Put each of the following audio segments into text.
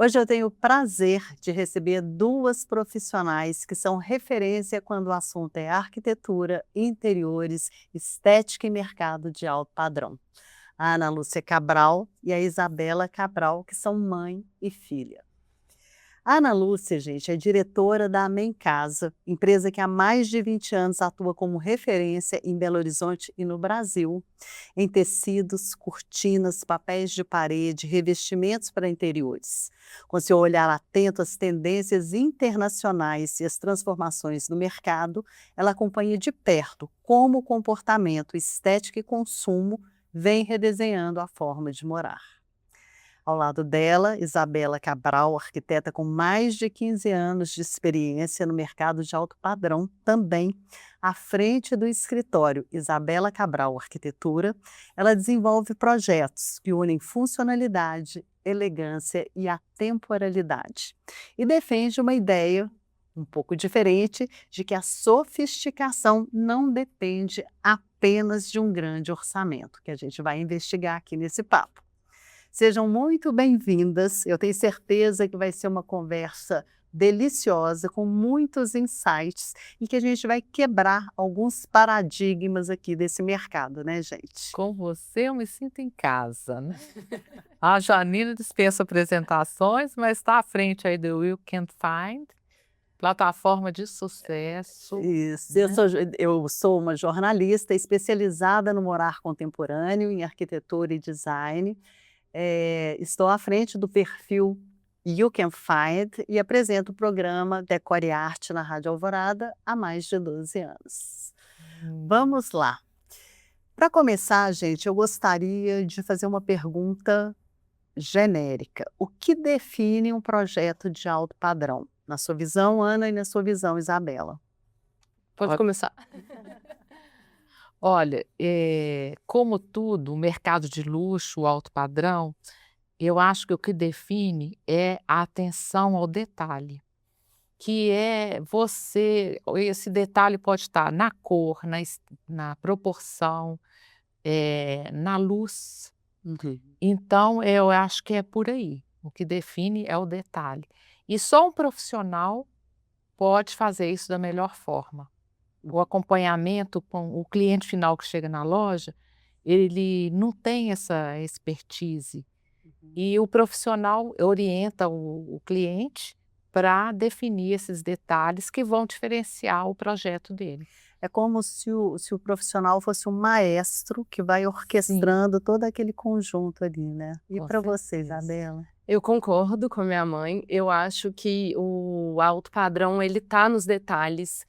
Hoje eu tenho o prazer de receber duas profissionais que são referência quando o assunto é arquitetura, interiores, estética e mercado de alto padrão. A Ana Lúcia Cabral e a Isabela Cabral, que são mãe e filha. A Ana Lúcia, gente, é diretora da Amém Casa, empresa que há mais de 20 anos atua como referência em Belo Horizonte e no Brasil, em tecidos, cortinas, papéis de parede, revestimentos para interiores. Com seu olhar atento às tendências internacionais e às transformações no mercado, ela acompanha de perto como o comportamento, estética e consumo vem redesenhando a forma de morar. Ao lado dela, Isabela Cabral, arquiteta com mais de 15 anos de experiência no mercado de alto padrão, também à frente do escritório Isabela Cabral Arquitetura, ela desenvolve projetos que unem funcionalidade, elegância e atemporalidade. E defende uma ideia um pouco diferente de que a sofisticação não depende apenas de um grande orçamento, que a gente vai investigar aqui nesse papo. Sejam muito bem-vindas. Eu tenho certeza que vai ser uma conversa deliciosa, com muitos insights e que a gente vai quebrar alguns paradigmas aqui desse mercado, né, gente? Com você eu me sinto em casa, né? A Janina dispensa apresentações, mas está à frente aí do You Can Find, plataforma de sucesso. Isso. Eu sou uma jornalista especializada no morar contemporâneo, em arquitetura e design. Estou à frente do perfil You Can Find e apresento o programa Decore e Arte na Rádio Alvorada há mais de 12 anos. Vamos lá. Para começar, gente, eu gostaria de fazer uma pergunta genérica. O que define um projeto de alto padrão? Na sua visão, Ana, e na sua visão, Isabela. Pode Ó- começar. Olha, como tudo, o mercado de luxo, o alto padrão, eu acho que o que define é a atenção ao detalhe, que é esse detalhe pode estar na cor, na proporção, na luz. Então, eu acho que é por aí. O que define é o detalhe. E só um profissional pode fazer isso da melhor forma. O acompanhamento com o cliente final que chega na loja, ele não tem essa expertise. E o profissional orienta o cliente para definir esses detalhes que vão diferenciar o projeto dele. É como se o profissional fosse um maestro que vai orquestrando todo aquele conjunto ali, né? E Com para você, certeza. Isabela? Eu concordo com a minha mãe. Eu acho que o alto padrão ele tá nos detalhes.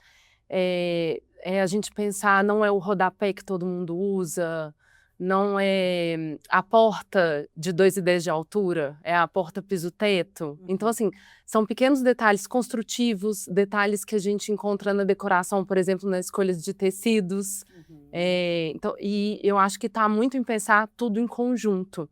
A gente pensar, não é o rodapé que todo mundo usa, não é a porta de 2,10 de altura, é a porta piso-teto. Então, assim, são pequenos detalhes construtivos, detalhes que a gente encontra na decoração, por exemplo, nas escolhas de tecidos. Então, e eu acho que está muito em pensar tudo em conjunto.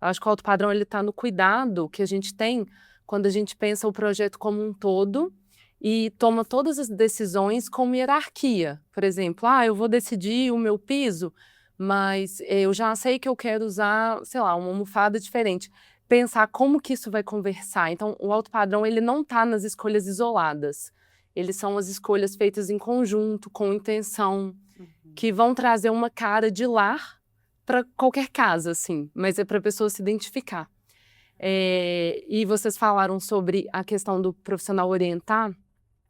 Eu acho que o alto padrão ele está no cuidado que a gente tem quando a gente pensa o projeto como um todo e toma todas as decisões com hierarquia. Por exemplo, eu vou decidir o meu piso, mas eu já sei que eu quero usar, sei lá, uma almofada diferente. Pensar como que isso vai conversar. Então, o alto padrão ele não está nas escolhas isoladas. Eles são as escolhas feitas em conjunto, com intenção, que vão trazer uma cara de lar para qualquer casa, assim, mas é para a pessoa se identificar. E vocês falaram sobre a questão do profissional orientar.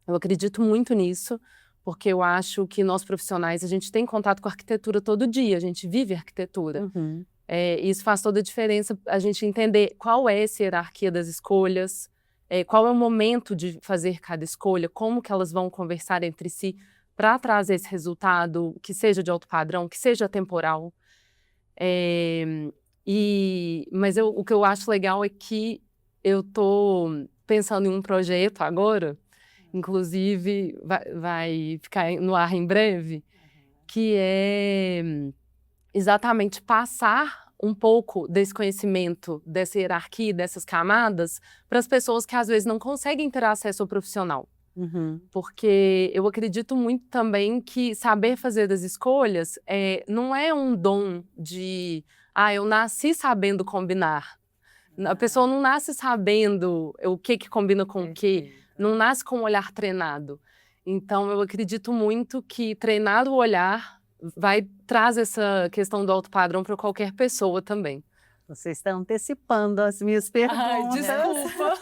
Eu acredito muito nisso, porque eu acho que nós profissionais, a gente tem contato com a arquitetura todo dia, a gente vive arquitetura. E isso faz toda a diferença, a gente entender qual é essa hierarquia das escolhas, qual é o momento de fazer cada escolha, como que elas vão conversar entre si para trazer esse resultado que seja de alto padrão, que seja temporal. Mas o que eu acho legal é que eu estou pensando em um projeto agora, inclusive vai ficar no ar em breve, que é exatamente passar um pouco desse conhecimento, dessa hierarquia, dessas camadas, para as pessoas que às vezes não conseguem ter acesso ao profissional. Porque eu acredito muito também que saber fazer das escolhas não é um dom de, eu nasci sabendo combinar. A pessoa não nasce sabendo o que combina com o quê, não nasce com um olhar treinado. Então, eu acredito muito que treinar o olhar traz essa questão do alto padrão para qualquer pessoa também. Você está antecipando as minhas perguntas. Ai, desculpa.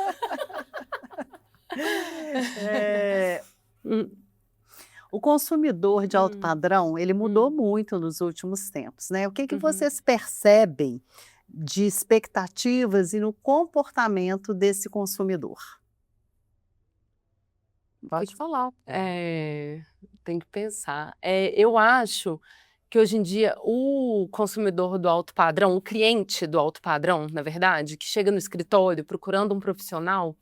O consumidor de alto padrão, ele mudou muito nos últimos tempos, né? O que vocês percebem de expectativas e no comportamento desse consumidor? Pode falar. Tem que pensar. Eu acho que hoje em dia o consumidor do alto padrão, o cliente do alto padrão, na verdade, que chega no escritório procurando um profissional,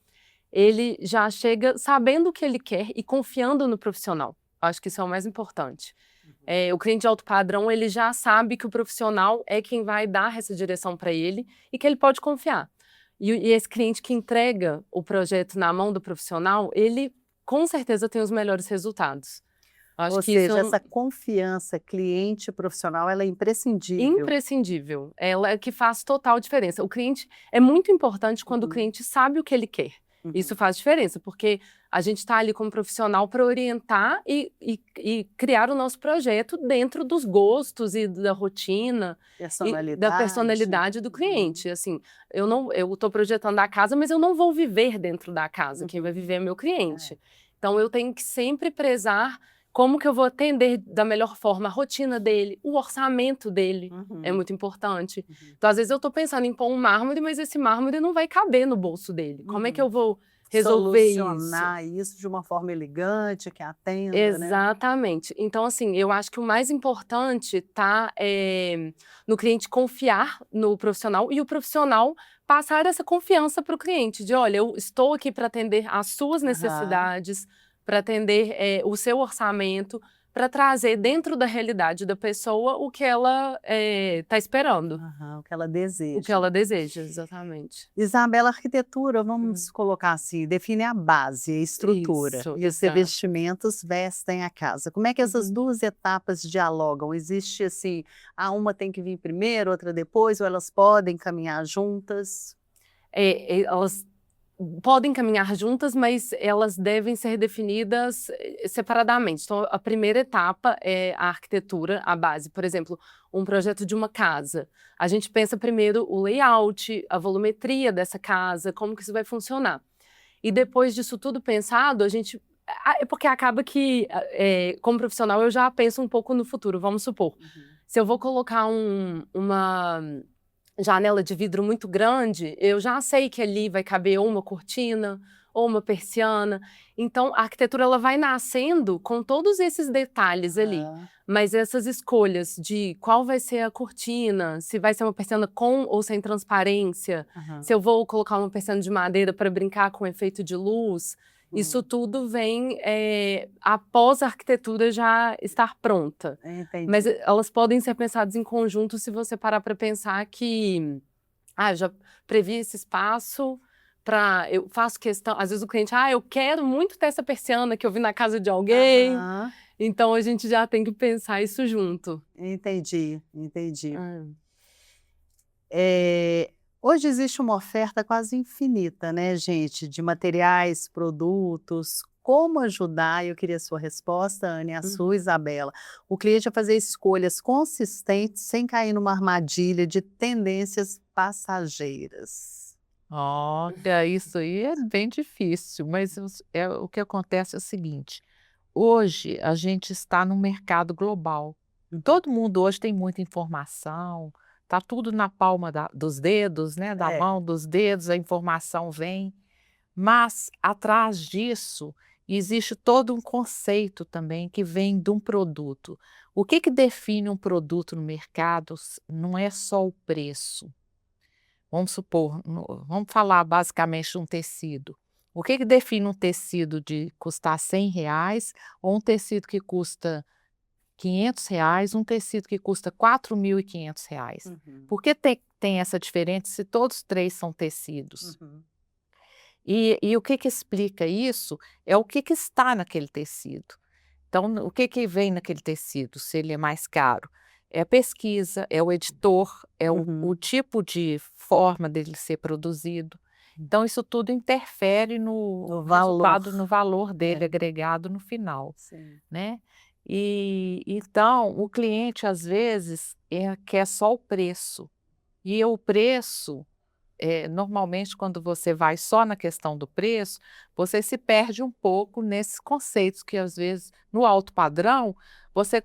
ele já chega sabendo o que ele quer e confiando no profissional. Acho que isso é o mais importante. O cliente de alto padrão, ele já sabe que o profissional é quem vai dar essa direção para ele e que ele pode confiar. E esse cliente que entrega o projeto na mão do profissional, ele com certeza tem os melhores resultados. Acho Ou que seja, isso essa confiança cliente-profissional, ela é imprescindível. imprescindível. Ela é que faz total diferença. O cliente é muito importante quando o cliente sabe o que ele quer. Isso faz diferença, porque a gente está ali como profissional para orientar e criar o nosso projeto dentro dos gostos e da rotina e da personalidade do cliente. Assim, eu estou projetando a casa, mas eu não vou viver dentro da casa. Quem vai viver é meu cliente. Então, eu tenho que sempre prezar como que eu vou atender da melhor forma a rotina dele, o orçamento dele é muito importante. Então, às vezes eu estou pensando em pôr um mármore, mas esse mármore não vai caber no bolso dele. Como é que eu vou resolver solucionar isso de uma forma elegante, que atenda, Exatamente. né? Então, assim, eu acho que o mais importante está no cliente confiar no profissional e o profissional passar essa confiança para o cliente, de olha, eu estou aqui para atender às suas necessidades, para atender o seu orçamento, para trazer dentro da realidade da pessoa o que ela está esperando. O que ela deseja. O que ela deseja, exatamente. Isabela, a arquitetura, vamos colocar assim, define a base, a estrutura. Isso, e os revestimentos vestem a casa. Como é que essas duas etapas dialogam? Existe assim, uma tem que vir primeiro, outra depois, ou elas podem caminhar juntas? Elas podem caminhar juntas, mas elas devem ser definidas separadamente. Então, a primeira etapa é a arquitetura, a base. Por exemplo, um projeto de uma casa. A gente pensa primeiro o layout, a volumetria dessa casa, como que isso vai funcionar. E depois disso tudo pensado, a gente... Porque acaba que, como profissional, eu já penso um pouco no futuro. Vamos supor, se eu vou colocar uma janela de vidro muito grande, eu já sei que ali vai caber ou uma cortina ou uma persiana. Então, a arquitetura ela vai nascendo com todos esses detalhes ali. Mas essas escolhas de qual vai ser a cortina, se vai ser uma persiana com ou sem transparência, se eu vou colocar uma persiana de madeira para brincar com o efeito de luz, isso tudo vem após a arquitetura já estar pronta. Entendi. Mas elas podem ser pensadas em conjunto se você parar para pensar que eu já previ esse espaço eu faço questão, às vezes o cliente, eu quero muito ter essa persiana que eu vi na casa de alguém. Então a gente já tem que pensar isso junto. Entendi. Hoje existe uma oferta quase infinita, né, gente, de materiais, produtos. Como ajudar, eu queria a sua resposta, Ana, e a sua, Isabela, o cliente a fazer escolhas consistentes sem cair numa armadilha de tendências passageiras? Olha, isso aí é bem difícil, mas o que acontece é o seguinte, hoje a gente está num mercado global. Todo mundo hoje tem muita informação, está tudo na palma dos dedos, né? Da mão, dos dedos, a informação vem. Mas atrás disso existe todo um conceito também que vem de um produto. O que define um produto no mercado não é só o preço. Vamos supor, vamos falar basicamente de um tecido. O que define um tecido de custar R$100 ou um tecido que custa R$500, um tecido que custa R$4.500? Por que tem essa diferença se todos três são tecidos? E o que explica isso é o que está naquele tecido. Então, o que vem naquele tecido, se ele é mais caro? é pesquisa, é o editor, é Uhum. o tipo de forma dele ser produzido. Então, isso tudo interfere no No valor. resultado, no valor dele É. agregado no final, Sim. né? E então, o cliente, às vezes, quer só o preço. E o preço, normalmente, quando você vai só na questão do preço, você se perde um pouco nesses conceitos que, às vezes, no alto padrão, você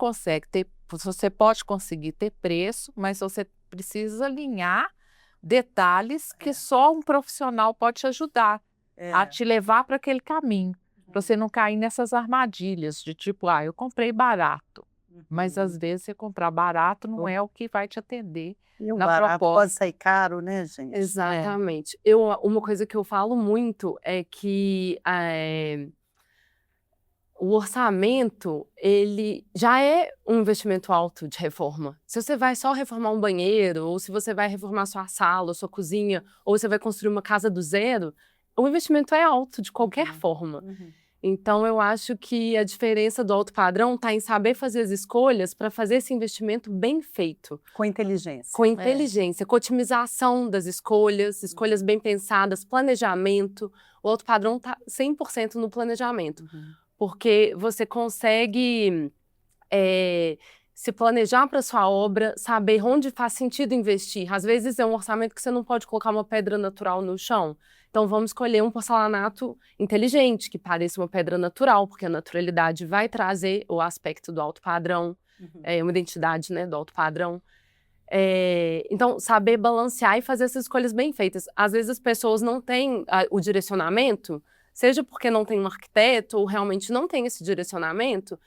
pode conseguir ter preço, mas você precisa alinhar detalhes que só um profissional pode te ajudar a É. te levar para aquele caminho, para você não cair nessas armadilhas de tipo, eu comprei barato, mas às Uhum. vezes você comprar barato não O é o que vai te atender E o na barato pode proposta. sair caro, né, gente? Exatamente. Uma coisa que eu falo muito é que o orçamento, ele já é um investimento alto de reforma. Se você vai só reformar um banheiro, ou se você vai reformar sua sala, sua cozinha, ou você vai construir uma casa do zero, o investimento é alto de qualquer forma. Uhum. Então, eu acho que a diferença do alto padrão está em saber fazer as escolhas para fazer esse investimento bem feito, Com inteligência. com inteligência, com otimização das escolhas bem pensadas, planejamento. O alto padrão está 100% no planejamento, porque você consegue se planejar para sua obra, saber onde faz sentido investir. Às vezes é um orçamento que você não pode colocar uma pedra natural no chão. Então vamos escolher um porcelanato inteligente, que pareça uma pedra natural, porque a naturalidade vai trazer o aspecto do alto padrão, uma identidade, né, do alto padrão. Então, saber balancear e fazer essas escolhas bem feitas. Às vezes as pessoas não têm o direcionamento, seja porque não tem um arquiteto ou realmente não tem esse direcionamento,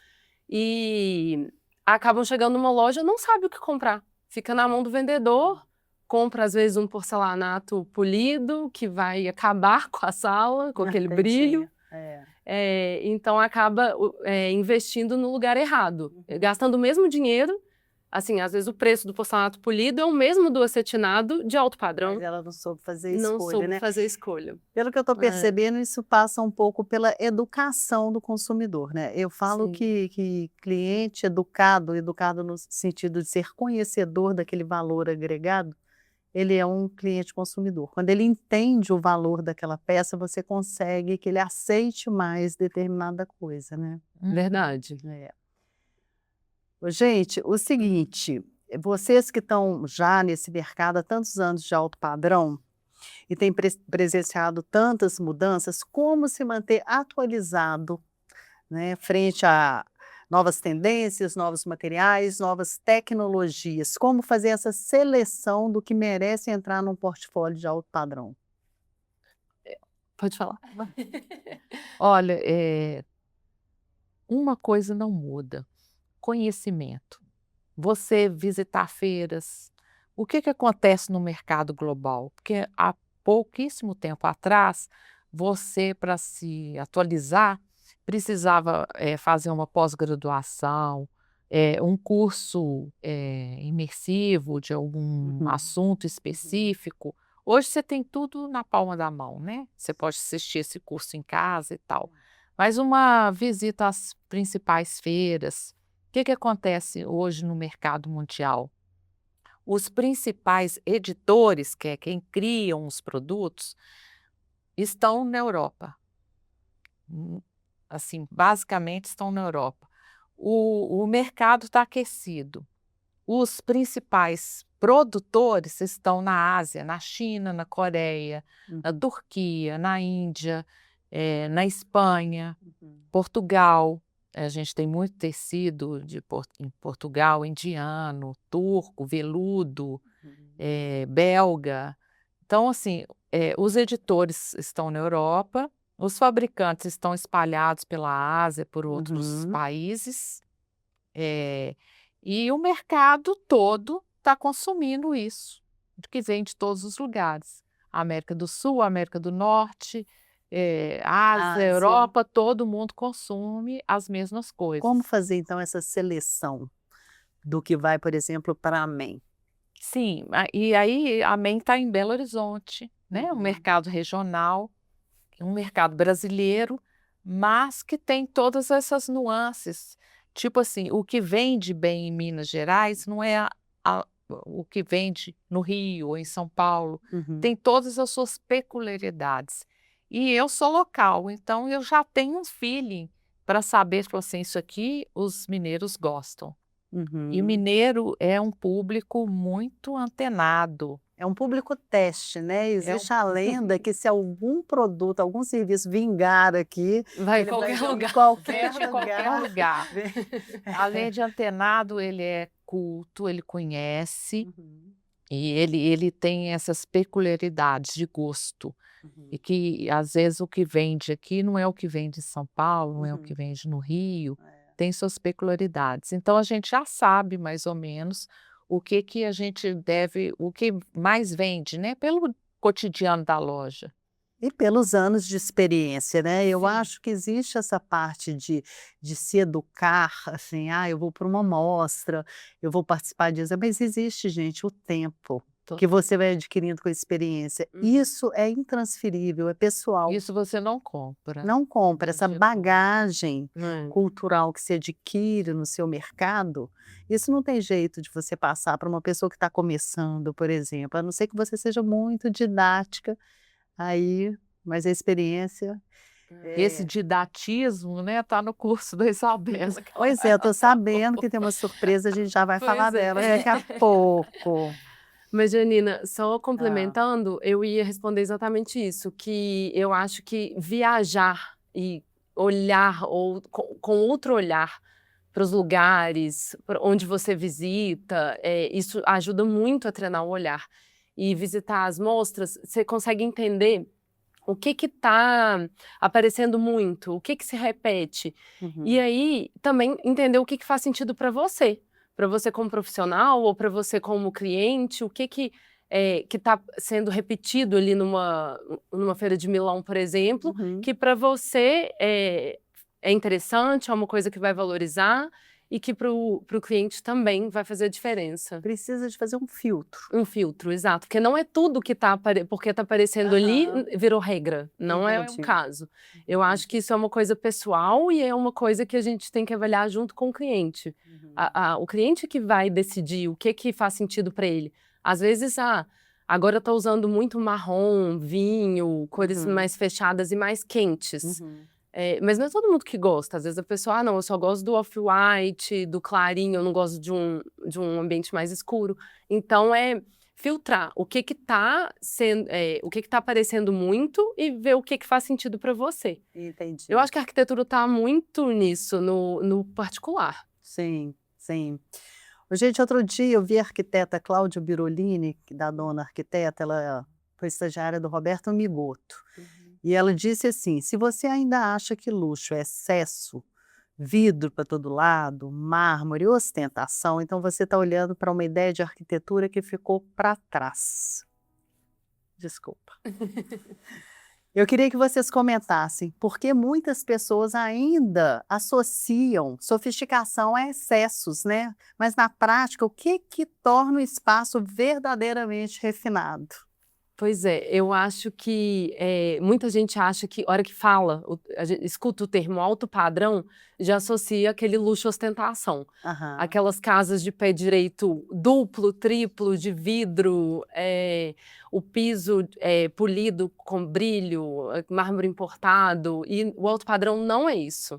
e acabam chegando numa loja, não sabe o que comprar. Fica na mão do vendedor, compra às vezes um porcelanato polido, que vai acabar com a sala, com aquele brilho. Então acaba investindo no lugar errado, gastando o mesmo dinheiro. Assim, às vezes o preço do porcelanato polido é o mesmo do acetinado de alto padrão. Mas ela não soube fazer Não escolha, soube né? fazer escolha. Pelo que eu estou percebendo, isso passa um pouco pela educação do consumidor, né? Eu falo Sim. que cliente educado no sentido de ser conhecedor daquele valor agregado, ele é um cliente consumidor. Quando ele entende o valor daquela peça, você consegue que ele aceite mais determinada coisa, né? Verdade. Ô, gente, o seguinte, vocês que estão já nesse mercado há tantos anos de alto padrão e têm presenciado tantas mudanças, como se manter atualizado, né, frente a novas tendências, novos materiais, novas tecnologias? Como fazer essa seleção do que merece entrar num portfólio de alto padrão? Pode falar. Olha, uma coisa não muda: conhecimento. Você visitar feiras. O que acontece no mercado global? Porque há pouquíssimo tempo atrás, você, para se atualizar, precisava fazer uma pós-graduação, um curso imersivo de algum assunto específico. Hoje você tem tudo na palma da mão, né? Você pode assistir esse curso em casa e tal. Mas uma visita às principais feiras. O que acontece hoje no mercado mundial? Os principais editores, que é quem criam os produtos, estão na Europa. Assim, basicamente estão na Europa. O mercado está aquecido. Os principais produtores estão na Ásia, na China, na Coreia, na Turquia, na Índia, na Espanha, Portugal. A gente tem muito tecido em Portugal, indiano, turco, veludo, belga. Então, assim, os editores estão na Europa, os fabricantes estão espalhados pela Ásia, por outros países, e o mercado todo está consumindo isso, que vem de todos os lugares. A América do Sul, a América do Norte, Ásia, Ásia. Europa, todo mundo consome as mesmas coisas. Como fazer, então, essa seleção do que vai, por exemplo, para a MEN? Sim, e aí a MEN está em Belo Horizonte, né? Um mercado regional, um mercado brasileiro, mas que tem todas essas nuances Tipo assim, o que vende bem em Minas Gerais não é o que vende no Rio ou em São Paulo. Uhum. Tem todas as suas peculiaridades. E eu sou local, então eu já tenho um feeling para saber, falar assim, isso aqui os mineiros gostam. E o Uhum. mineiro é um público muito antenado. É um público teste, né? É um Existe a lenda que se algum produto, algum serviço vingar aqui, Vai em ele vai qualquer em lugar. qualquer vende em qualquer lugar. lugar. Além de antenado, ele é culto, ele conhece Uhum, e ele tem essas peculiaridades de gosto. uhum, E que, às vezes, o que vende aqui não é o que vende em São Paulo, não é o que uhum. vende no Rio, É. tem suas peculiaridades. Então, a gente já sabe, mais ou menos, o que que a gente deve o que mais vende, né, pelo cotidiano da loja. E pelos anos de experiência, né, eu Sim. acho que existe essa parte de se educar, assim, "Ah, eu vou para uma mostra, eu vou participar disso", mas existe, gente, o tempo que Total. você vai adquirindo com a experiência. Uhum. Isso é intransferível, é pessoal. Isso você não compra Não compra, no essa dia 2. bagagem É. cultural que se adquire no seu mercado, isso não tem jeito de você passar para uma pessoa que está começando, por exemplo, a não ser que você seja muito didática, aí mas a experiência Esse é. didatismo, né, tá no curso da Isabela que ela Pois vai é, eu tô lançar sabendo que tem uma surpresa, a gente já vai falar Pois é. dela daqui a pouco. Mas, Janina, só Hã. complementando, eu ia responder exatamente isso, que eu acho que viajar e olhar ou com outro olhar para os lugares pra onde você visita, isso ajuda muito a treinar o olhar. E visitar as mostras, você consegue entender o que está aparecendo muito, o que se repete. E Uhum. aí, também entender o que faz sentido para você como profissional ou para você como cliente, o que está sendo repetido ali numa feira de Milão, por exemplo, Uhum. que para você é interessante, é uma coisa que vai valorizar e que para o cliente também vai fazer a diferença. Precisa de fazer um filtro. Um filtro, exato, porque não é tudo que porque está aparecendo ali Aham. virou regra, não é um Entendi. caso. Eu Uhum. acho que isso é uma coisa pessoal e é uma coisa que a gente tem que avaliar junto com o cliente. Uhum. O cliente que vai decidir o que faz sentido para ele. Às vezes, agora está usando muito marrom, vinho, cores Uhum. mais fechadas e mais quentes. Uhum. Mas não é todo mundo que gosta. Às vezes a pessoa, não, eu só gosto do off-white, do clarinho, eu não gosto de um ambiente mais escuro. Então filtrar o que está sendo, o que está aparecendo muito e ver o que faz sentido para você. Entendi. Eu acho que a arquitetura está muito nisso, no particular. Sim, sim. Ô, gente, outro dia eu vi a arquiteta Cláudia Birolini, da Dona Arquiteta, ela foi estagiária do Roberto Migoto. E ela disse assim: "Se você ainda acha que luxo é excesso, vidro para todo lado, mármore, ostentação, então você está olhando para uma ideia de arquitetura que ficou para trás". Desculpa. Eu queria que vocês comentassem, porque muitas pessoas ainda associam sofisticação a excessos, né, mas na prática, o que que torna o espaço verdadeiramente refinado? Pois é, eu acho que muita gente acha que, a hora que fala, escuta o termo alto padrão, já associa aquele luxo e ostentação. Aham. Aquelas casas de pé direito duplo, triplo, de vidro, o piso polido com brilho, mármore importado, e o alto padrão não é isso.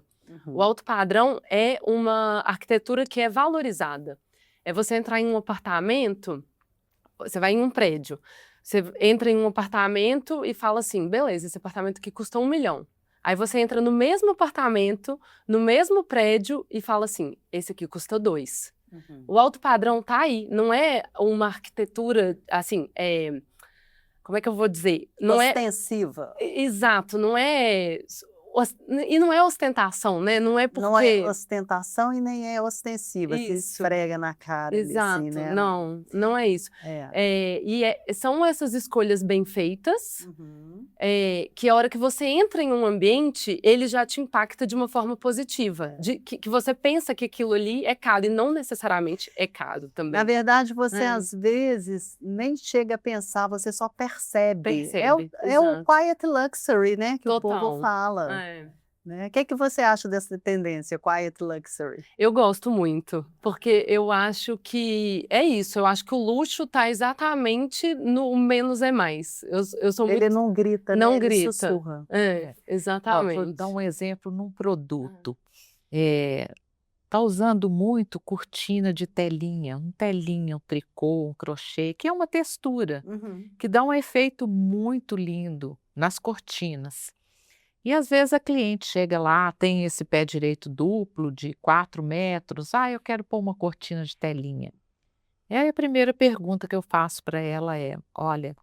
O Uhum. alto padrão é uma arquitetura que é valorizada. É você entrar em um apartamento, você vai em um prédio, você entra em um apartamento e fala assim, beleza, esse apartamento aqui custa 1 milhão. Aí você entra no mesmo apartamento, no mesmo prédio e fala assim, esse aqui custa 2. Uhum. O alto padrão tá aí, não é uma arquitetura, assim, como é que eu vou dizer? Não é Ostensiva. exato, não é e não é ostentação, né? Não é Não é porque ostentação e nem é ostensiva, que isso. esfrega na cara ali, assim, Exato, né. não, não é isso. É. São essas escolhas bem feitas, Uhum. que a hora que você entra em um ambiente, ele já te impacta de uma forma positiva, É. que você pensa que aquilo ali é caro e não necessariamente é caro Na também. verdade, você É. às vezes nem chega a pensar, você só percebe. Percebe, É o exato. quiet luxury, né, que o povo Total. fala. É. né? O que é que você acha dessa tendência, Quiet Luxury? Eu gosto muito, porque eu acho que é isso, eu acho que o luxo tá exatamente no menos é mais. Eu sou muito Ele não grita, né? não Ele grita. sussurra. É, Ó, vou dar exatamente. um exemplo num produto. Tá usando muito cortina de telinha, um tricô, um crochê, que é uma textura, Uhum. que dá um efeito muito lindo nas cortinas. E às vezes a cliente chega lá, tem esse pé direito duplo de 4 metros, eu quero pôr uma cortina de telinha. E aí a primeira pergunta que eu faço para ela é: olha,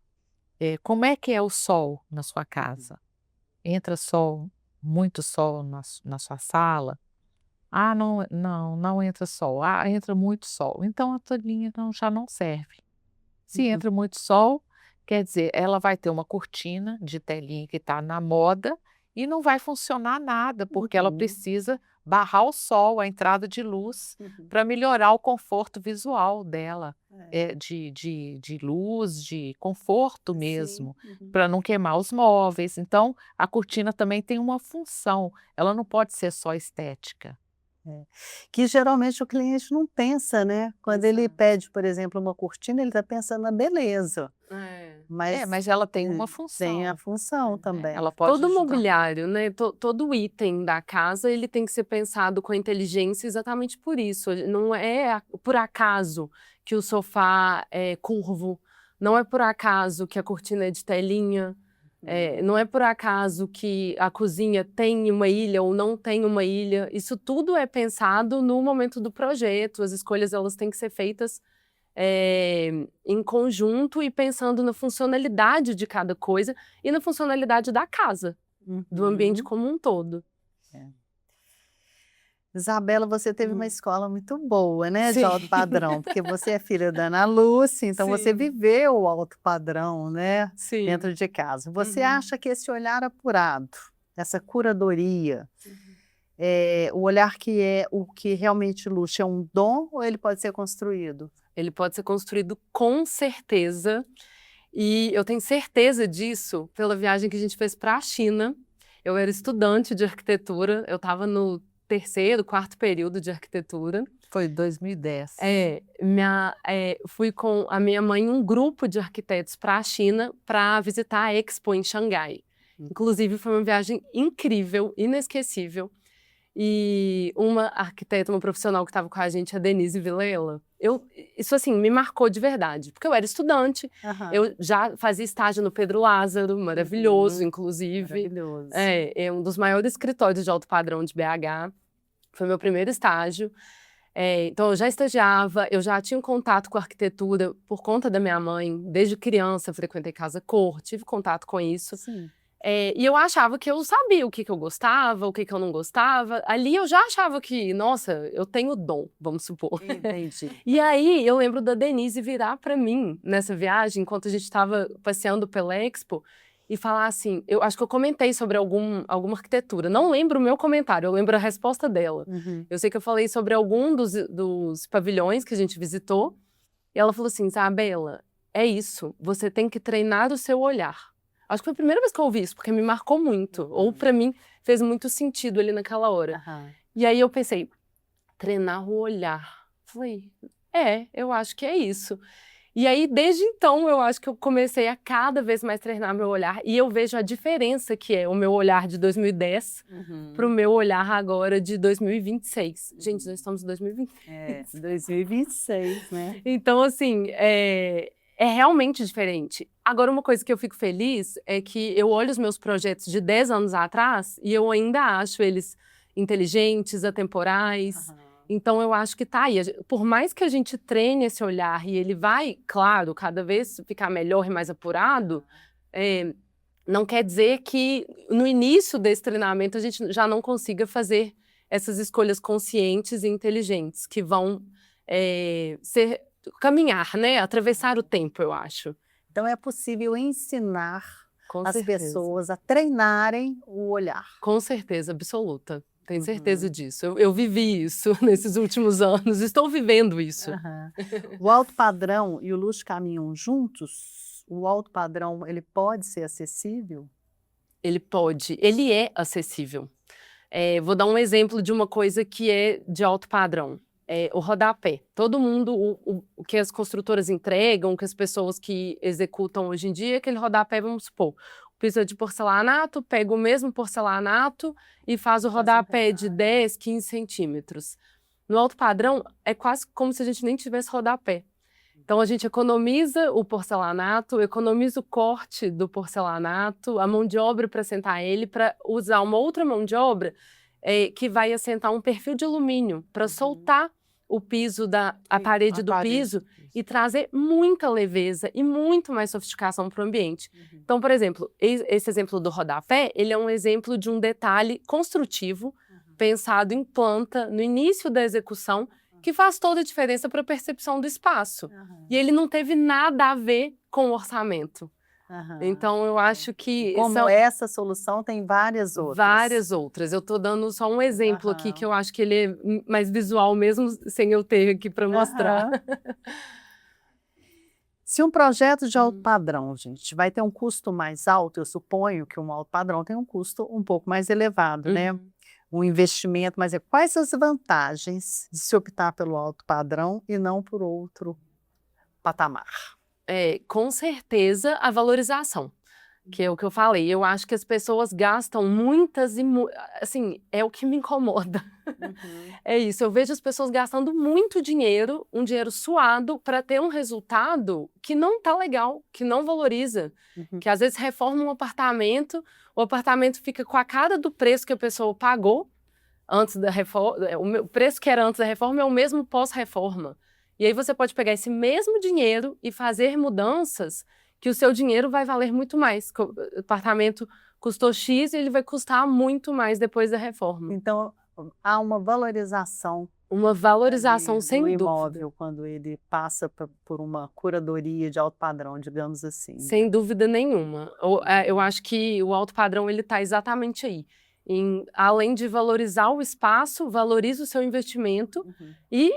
como é que é o sol na sua casa? Entra sol, muito sol na sua sala? Não entra sol. Entra muito sol. Então a toalhinha já não serve. Se Uhum. entra muito sol, quer dizer, ela vai ter uma cortina de telinha que está na moda e não vai funcionar nada, porque ela Uhum. precisa barrar o sol, a entrada de luz, Uhum. para melhorar o conforto visual dela, É. de luz, de conforto Sim. mesmo, Uhum. para não queimar os móveis. Então, a cortina também tem uma função, ela não pode ser só estética. É. Que geralmente o cliente não pensa, né? Quando ele Exato. pede, por exemplo, uma cortina, ele está pensando na beleza, É. mas Mas ela tem uma tem a função, função né, também. ela pode Todo ajudar. mobiliário, né, todo item da casa, ele tem que ser pensado com inteligência exatamente por isso. Não é por acaso que o sofá é curvo, não é por acaso que a cortina é de telinha, não é por acaso que a cozinha tem uma ilha ou não tem uma ilha. Isso tudo é pensado no momento do projeto, as escolhas elas têm que ser feitas em conjunto e pensando na funcionalidade de cada coisa e na funcionalidade da casa, do ambiente Uhum. como um todo. É. Isabela, você teve uma Uhum. escola muito boa, né, de Sim. alto padrão, porque você é filha da Ana Lúcia, então você Sim. viveu o alto padrão, né, Sim. dentro de casa. Você Uhum. acha que esse olhar apurado, essa curadoria, Uhum. o olhar que é o que realmente luxo é um dom ou ele pode ser construído? Ele pode ser construído com certeza, e eu tenho certeza disso pela viagem que a gente fez para a China. Eu era estudante de arquitetura, eu estava no terceiro, quarto período de arquitetura. Foi 2010. Fui com a minha mãe em um grupo de arquitetos para a China para visitar a Expo em Xangai. Inclusive, foi uma viagem incrível, inesquecível. E uma arquiteta, uma profissional que estava com a gente, a Denise Vilela, isso assim, me marcou de verdade, porque eu era estudante, Aham. eu já fazia estágio no Pedro Lázaro, maravilhoso, Uhum. inclusive. Maravilhoso. É um dos maiores escritórios de alto padrão de BH. Foi meu primeiro estágio. Então, eu já estagiava, eu já tinha um contato com a arquitetura por conta da minha mãe. Desde criança, eu frequentei casa cor, tive contato com isso. Sim. E eu achava que eu sabia o que eu gostava, o que eu não gostava. Ali eu já achava que, nossa, eu tenho dom, vamos supor. Entendi. E aí eu lembro da Denise virar para mim nessa viagem, enquanto a gente estava passeando pela Expo, e falar assim, eu acho que eu comentei sobre alguma arquitetura. Não lembro o meu comentário, eu lembro a resposta dela. Uhum. Eu sei que eu falei sobre algum dos pavilhões que a gente visitou, e ela falou assim, Isabela, é isso, você tem que treinar o seu olhar. Acho que foi a primeira vez que eu ouvi isso, porque me marcou muito, ou para mim fez muito sentido ali naquela hora. Aham. E aí eu pensei, treinar o olhar. Falei, eu acho que é isso. E aí, desde então, eu acho que eu comecei a cada vez mais treinar meu olhar, e eu vejo a diferença que é o meu olhar de 2010 para o meu olhar agora de 2026. Gente, nós estamos em 2026. 2026, né? Então, assim, é realmente diferente. Agora, uma coisa que eu fico feliz é que eu olho os meus projetos de 10 anos atrás e eu ainda acho eles inteligentes, atemporais. Aham. Então, eu acho que tá aí. Por mais que a gente treine esse olhar e ele vai, claro, cada vez ficar melhor e mais apurado, não quer dizer que no início desse treinamento a gente já não consiga fazer essas escolhas conscientes e inteligentes que vão caminhar, né? Atravessar o tempo, eu acho. Então é possível ensinar Com as certeza. pessoas a treinarem o olhar. Com certeza absoluta. Tenho certeza Uhum. disso. Eu vivi isso nesses últimos anos, estou vivendo isso. Aham. O alto padrão e o luxo caminham juntos? O alto padrão, ele pode ser acessível? Ele é acessível. Vou dar um exemplo de uma coisa que é de alto padrão. O rodapé. Todo mundo, o que as construtoras entregam, o que as pessoas que executam hoje em dia, aquele rodapé, vamos supor, piso de porcelanato, pega o mesmo porcelanato e faz o rodapé de 10, 15 centímetros. No alto padrão, é quase como se a gente nem tivesse rodapé. Então, a gente economiza o porcelanato, economiza o corte do porcelanato, a mão de obra para assentar ele, para usar uma outra mão de obra que vai assentar um perfil de alumínio para soltar o piso, a parede do piso e trazer muita leveza e muito mais sofisticação para o ambiente. Então, por exemplo, esse exemplo do rodapé, ele é um exemplo de um detalhe construtivo, pensado em planta, no início da execução, que faz toda a diferença para a percepção do espaço. E ele não teve nada a ver com o orçamento. Então, eu acho que... Como essa solução tem várias outras. Várias outras. Eu estou dando só um exemplo aqui, que eu acho que ele é mais visual mesmo, sem eu ter aqui para mostrar. Se um projeto de alto padrão, gente, vai ter um custo mais alto, eu suponho que um alto padrão tem um custo um pouco mais elevado, né? Um investimento, mas quais as vantagens de se optar pelo alto padrão e não por outro patamar? Com certeza a valorização, que é o que eu falei. Eu acho que as pessoas gastam muitas assim, é o que me incomoda. É isso, eu vejo as pessoas gastando muito dinheiro, um dinheiro suado, para ter um resultado que não tá legal, que não valoriza. Que às vezes reforma um apartamento, o apartamento fica com a cara do preço que a pessoa pagou antes da reforma, o preço que era antes da reforma é o mesmo pós-reforma. E aí você pode pegar esse mesmo dinheiro e fazer mudanças que o seu dinheiro vai valer muito mais. O apartamento custou X e ele vai custar muito mais depois da reforma. Então, há uma valorização. Uma valorização, sem do dúvida. imóvel, quando ele passa por uma curadoria de alto padrão, digamos assim. Sem dúvida nenhuma. Eu acho que o alto padrão ele está exatamente aí. Além de valorizar o espaço, valoriza o seu investimento e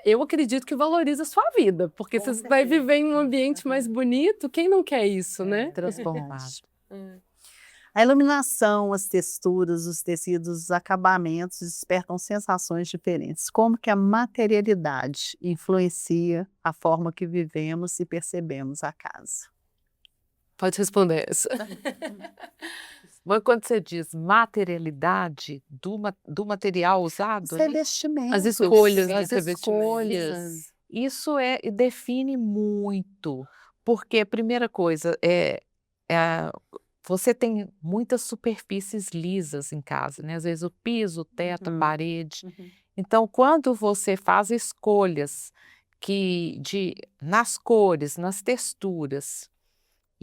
eu acredito que valoriza a sua vida, porque você vai viver em um ambiente mais bonito, quem não quer isso, né? Transformado. A iluminação, as texturas, os tecidos, os acabamentos despertam sensações diferentes. Como que a materialidade influencia a forma que vivemos e percebemos a casa? Pode responder essa. Mas quando você diz materialidade do material usado, Revestimento. As escolhas. Isso define muito, porque a primeira coisa você tem muitas superfícies lisas em casa, né? Às vezes o piso, o teto, a parede. Então, quando você faz escolhas nas cores, nas texturas,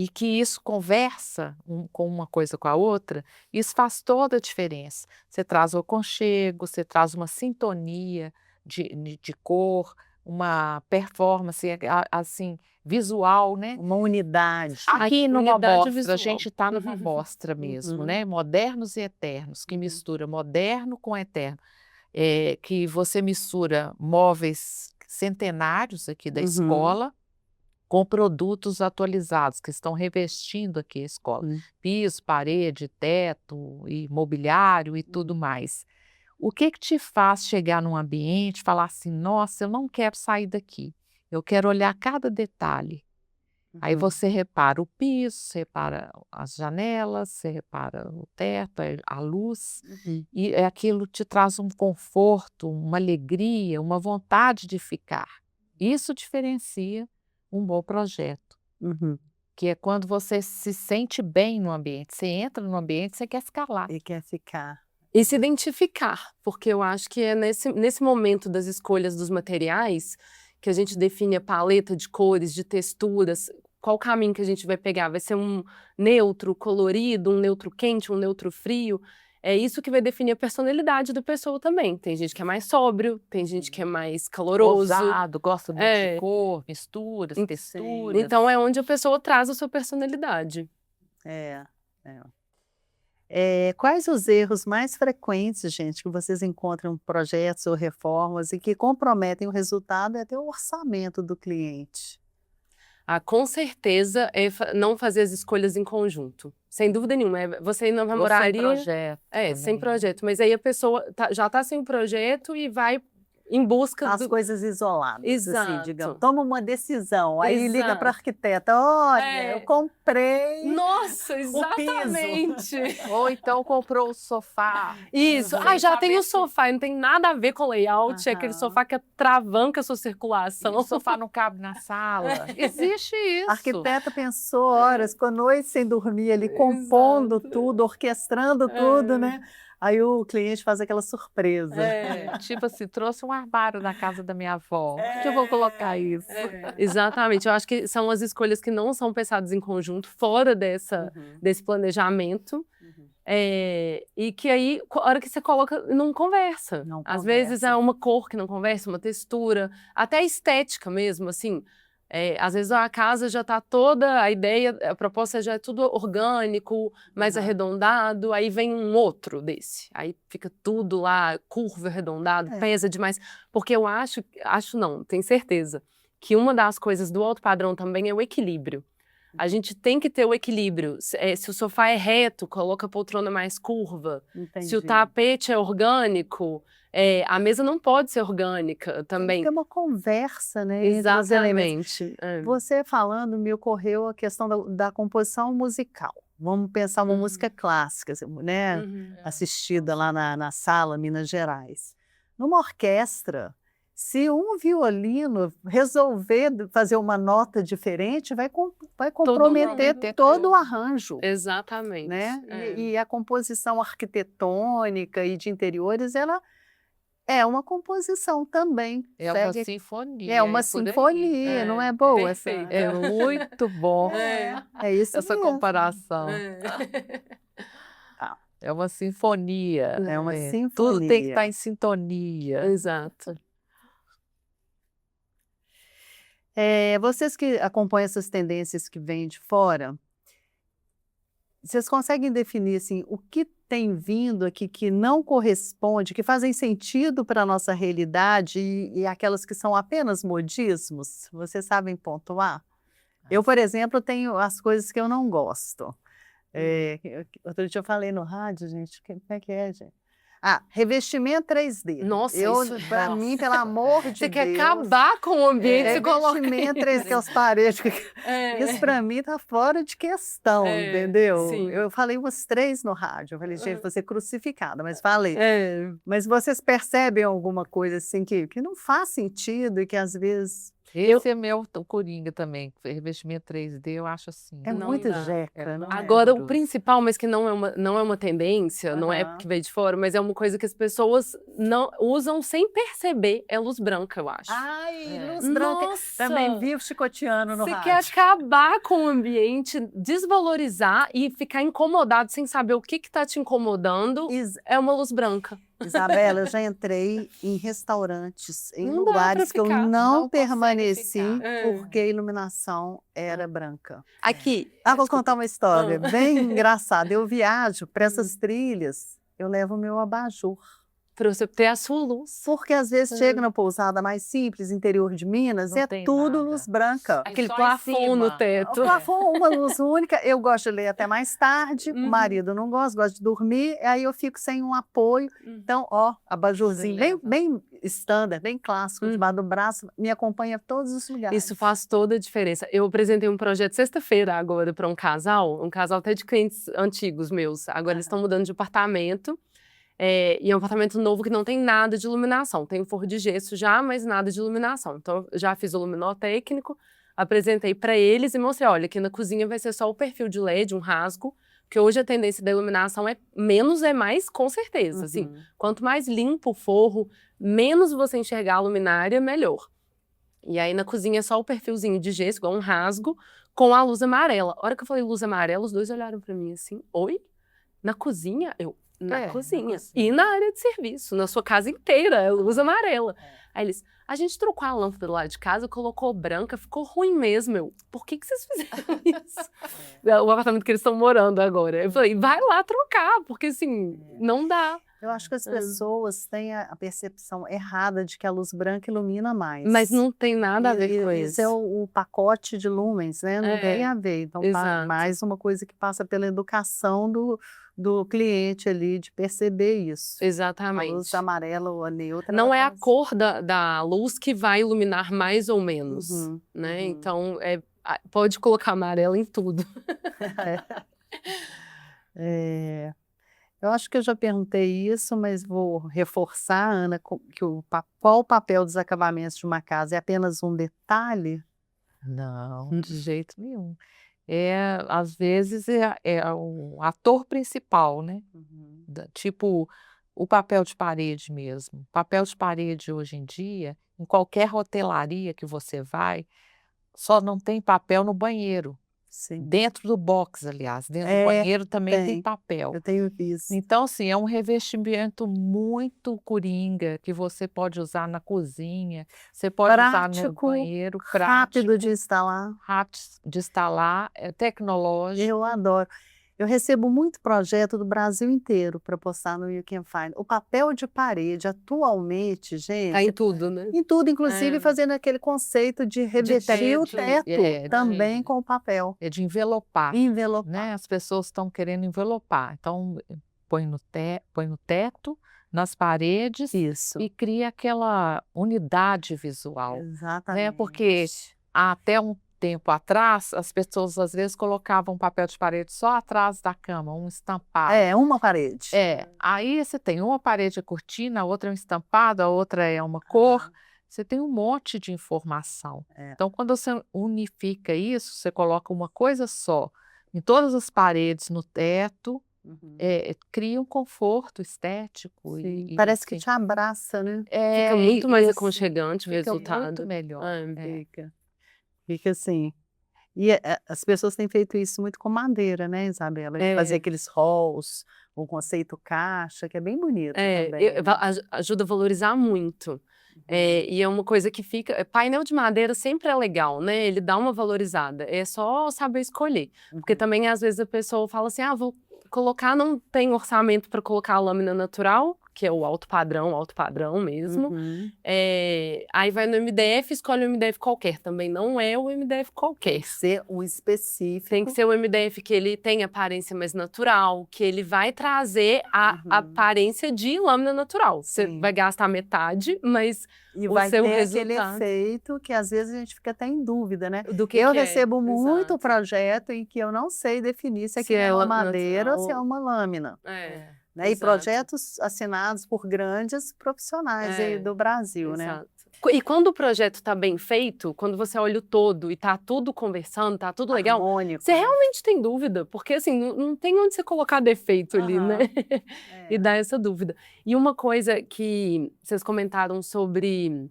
e que isso conversa com uma coisa com a outra, isso faz toda a diferença. Você traz o aconchego, você traz uma sintonia de cor, uma performance assim, visual, né? Uma unidade. Aqui numa unidade mostra, visual. a gente está numa mostra mesmo, né? Modernos e eternos, que mistura moderno com eterno. Que você mistura móveis centenários aqui da escola, com produtos atualizados, que estão revestindo aqui a escola. Piso, parede, teto, e mobiliário e tudo mais. O que te faz chegar num ambiente e falar assim, nossa, eu não quero sair daqui, eu quero olhar cada detalhe. Aí você repara o piso, você repara as janelas, você repara o teto, a luz, e aquilo te traz um conforto, uma alegria, uma vontade de ficar. Isso diferencia um bom projeto, que é quando você se sente bem no ambiente. Você entra no ambiente, você quer ficar lá. E quer ficar. E se identificar, porque eu acho que é nesse momento das escolhas dos materiais que a gente define a paleta de cores, de texturas, qual caminho que a gente vai pegar. Vai ser um neutro colorido, um neutro quente, um neutro frio. É isso que vai definir a personalidade da pessoa também. Tem gente que é mais sóbrio, tem gente que é mais caloroso. Ousado, gosta muito de cor, misturas, texturas. Então é onde a pessoa traz a sua personalidade. Quais os erros mais frequentes, gente, que vocês encontram em projetos ou reformas e que comprometem o resultado e até o orçamento do cliente? com certeza é não fazer as escolhas em conjunto. Sem dúvida nenhuma. Você não namoraria... Ou sem projeto. Sem projeto. Mas aí a pessoa já está sem o projeto e vai em busca As coisas isoladas, Exato. assim, digamos. Toma uma decisão, aí Exato. liga para a arquiteta, olha, eu comprei Nossa, exatamente. Ou então comprou o sofá. Isso. Já tem o sofá, não tem nada a ver com layout, é aquele sofá que atravanca a sua circulação. O sofá não cabe na sala. Existe isso. A arquiteta pensou horas, com a noite sem dormir ali, compondo tudo, orquestrando tudo, né? Aí o cliente faz aquela surpresa. Tipo assim, trouxe um armário na casa da minha avó. Onde eu vou colocar isso? Exatamente. Eu acho que são as escolhas que não são pensadas em conjunto, fora desse planejamento. E que aí, a hora que você coloca, não conversa. Às vezes é uma cor que não conversa, uma textura, até a estética mesmo, assim. Às vezes a casa já está toda, a proposta já é tudo orgânico, mais arredondado, aí vem um outro desse. Aí fica tudo lá, curvo, arredondado, pesa demais. Porque eu acho não, tenho certeza, que uma das coisas do alto padrão também é o equilíbrio. A gente tem que ter o equilíbrio. Se o sofá é reto, coloca a poltrona mais curva. Entendi. Se o tapete é orgânico, a mesa não pode ser orgânica também. Tem uma conversa, né? Exatamente. Você falando, me ocorreu a questão da composição musical. Vamos pensar uma música clássica, né? Assistida lá na sala, Minas Gerais. Numa orquestra, se um violino resolver fazer uma nota diferente, vai comprometer todo o arranjo. Exatamente. Né? E a composição arquitetônica e de interiores, ela é uma composição também. É uma sinfonia. É uma sinfonia, não é boa? É muito bom isso essa mesmo. comparação. É uma sinfonia. É uma sinfonia. Tudo tem que estar em sintonia. Exato. Vocês que acompanham essas tendências que vêm de fora, vocês conseguem definir assim, o que tem vindo aqui que não corresponde, que fazem sentido para a nossa realidade e aquelas que são apenas modismos? Vocês sabem pontuar? Eu, por exemplo, tenho as coisas que eu não gosto. Outro dia eu falei no rádio, gente, como é que é, gente? Revestimento 3D. Nossa, para mim, pelo amor de Deus. Você quer acabar com o ambiente, você coloca revestimento 3D, aquelas paredes. Isso para mim está fora de questão, entendeu? Sim. Eu falei umas 3 no rádio. Eu falei, gente, vou ser crucificada, mas falei. Mas vocês percebem alguma coisa assim que não faz sentido e que às vezes... Esse é meu coringa também, revestimento 3D, eu acho assim. É muito jeca. Agora, o principal, mas que não é uma tendência, não é que veio de fora, mas é uma coisa que as pessoas não usam sem perceber, é luz branca, eu acho. Luz branca. Também vivo chicoteando no rádio. Você quer acabar com o ambiente, desvalorizar e ficar incomodado sem saber o que está te incomodando, é uma luz branca. Isabela, eu já entrei em restaurantes, em lugares que eu não permaneci porque a iluminação era branca. Aqui. Vou contar uma história bem engraçada. Eu viajo para essas trilhas, eu levo o meu abajur. Para você ter a sua luz. Porque às vezes chega na pousada mais simples, interior de Minas, não é tudo luz branca. Aquele plafond no teto. O plafond, uma luz única. Eu gosto de ler até mais tarde, o marido não gosta de dormir, aí eu fico sem um apoio. Então, abajurzinho, bem standard, bem clássico, debaixo do braço, me acompanha a todos os lugares. Isso faz toda a diferença. Eu apresentei um projeto sexta-feira agora para um casal até de clientes antigos meus. Agora eles estão mudando de apartamento. E é um apartamento novo que não tem nada de iluminação. Tem um forro de gesso já, mas nada de iluminação. Então, eu já fiz o luminol-técnico, apresentei para eles e mostrei, olha, aqui na cozinha vai ser só o perfil de LED, um rasgo, porque hoje a tendência da iluminação é menos é mais, com certeza. Assim, quanto mais limpo o forro, menos você enxergar a luminária, melhor. E aí, na cozinha, é só o perfilzinho de gesso, igual um rasgo, com a luz amarela. A hora que eu falei luz amarela, os dois olharam para mim assim, oi? Na cozinha? Na cozinha. E na área de serviço, na sua casa inteira, luz amarela. Aí eles, a gente trocou a lâmpada do lado de casa, colocou branca, ficou ruim mesmo. Por que vocês fizeram isso? O apartamento que eles estão morando agora. Eu falei, vai lá trocar, porque assim, não dá. Eu acho que as pessoas têm a percepção errada de que a luz branca ilumina mais. Mas não tem nada a ver com Isso é isso. o pacote de lumens, né? Não tem a ver. Então, exato. mais uma coisa que passa pela educação do cliente ali, de perceber isso. A luz Exatamente. amarela ou a neutra. Não ela é a faz- cor da luz que vai iluminar mais ou menos, Uhum, né? uhum. Então, pode colocar amarela em tudo. É, eu acho que eu já perguntei isso, mas vou reforçar, Ana, que qual o papel dos acabamentos de uma casa? É apenas um detalhe? Não, de jeito nenhum. Às vezes é o ator principal, né? Uhum. Tipo o papel de parede mesmo. Papel de parede hoje em dia, em qualquer hotelaria que você vai, só não tem papel no banheiro. Sim. Dentro do box, aliás, dentro do banheiro também tem papel. Eu tenho visto. Então, assim, é um revestimento muito coringa que você pode usar na cozinha, você pode usar no Prático, banheiro, rápido de instalar. rápido de instalar, é tecnológico. Eu adoro. Eu recebo muito projeto do Brasil inteiro para postar no You Can Find. O papel de parede, atualmente, Tá gente, em tudo, né? em tudo, inclusive fazendo aquele conceito de revestir o teto também com o papel. É de envelopar, Envelopar. né? As pessoas estão querendo envelopar. Então, põe no teto, nas paredes Isso. e cria aquela unidade visual, Exatamente. né? Porque até um tempo atrás, as pessoas às vezes colocavam papel de parede só atrás da cama, um estampado. Uma parede. Aí você tem uma parede é cortina, a outra é um estampado, a outra é uma cor. Você tem um monte de informação. Então, quando você unifica isso, você coloca uma coisa só em todas as paredes, no teto, cria um conforto estético. Sim, parece que te abraça, né? Fica muito mais assim, aconchegante o fica resultado. muito melhor. Fica assim. E as pessoas têm feito isso muito com madeira, né, Isabela? De fazer aqueles halls, o conceito caixa, que é bem bonito também. Ajuda a valorizar muito. E é uma coisa que fica. Painel de madeira sempre é legal, né? Ele dá uma valorizada. É só saber escolher. Porque também, às vezes, a pessoa fala assim: vou colocar, não tem orçamento para colocar a lâmina natural, que é o alto padrão mesmo. Aí vai no MDF, escolhe um MDF qualquer. Também não é o MDF qualquer. Ser um específico. Tem que ser o MDF que ele tem aparência mais natural, que ele vai trazer a aparência de lâmina natural. Você vai gastar metade, mas e vai ter aquele efeito que às vezes a gente fica até em dúvida, né? Eu recebo muito projeto em que eu não sei definir se aquilo é uma madeira ou se é uma lâmina. Né? E projetos assinados por grandes profissionais aí do Brasil, né? E quando o projeto está bem feito, quando você olha o todo e está tudo conversando, está tudo legal, você realmente tem dúvida, porque assim, não tem onde você colocar defeito ali, né? E dá essa dúvida. E uma coisa que vocês comentaram sobre